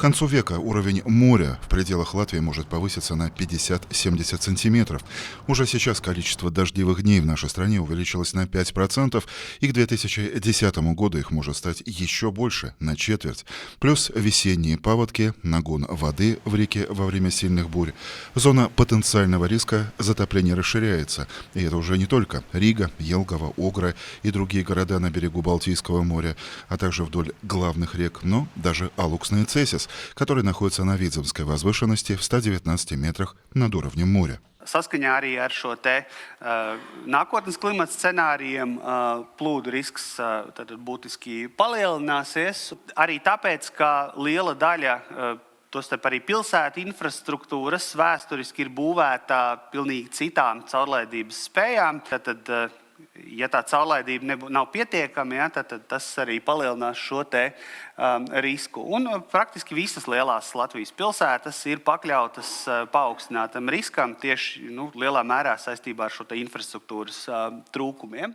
концу века уровень моря в пределах Латвии может повыситься на 50-70 сантиметров. Уже сейчас количество дождливых дней в нашей стране увеличилось на 5%, и к 2010 году их может стать еще больше, на четверть. Плюс весенние паводки, нагон воды в реке во время сильных бурь. Зона потенциального риска затопления расширяется. И это уже не только Рига, Елгова, Огра и другие города на берегу Балтийского моря, а также вдоль главных рек, но даже Алуксна и Цесис, который находится на Видземской возвышенности в 119 метрах над уровнем моря. Saskaņā arī ar šo te nākotnes klimata scenārijiem plūdu risks būtiski palielināsies. Arī tāpēc, ka liela daļa, tostarp arī pilsētu infrastruktūras, vēsturiski ir būvēta pilnīgi citām caurlaidības spējām. Tad, ja tā caurlaidība nav pietiekama, tad tas arī palielinās šo te risku. Un praktiski visas lielās Latvijas pilsētas ir pakļautas paaugstinātam riskam tieši lielā mērā saistībā ar šo te infrastruktūras trūkumiem.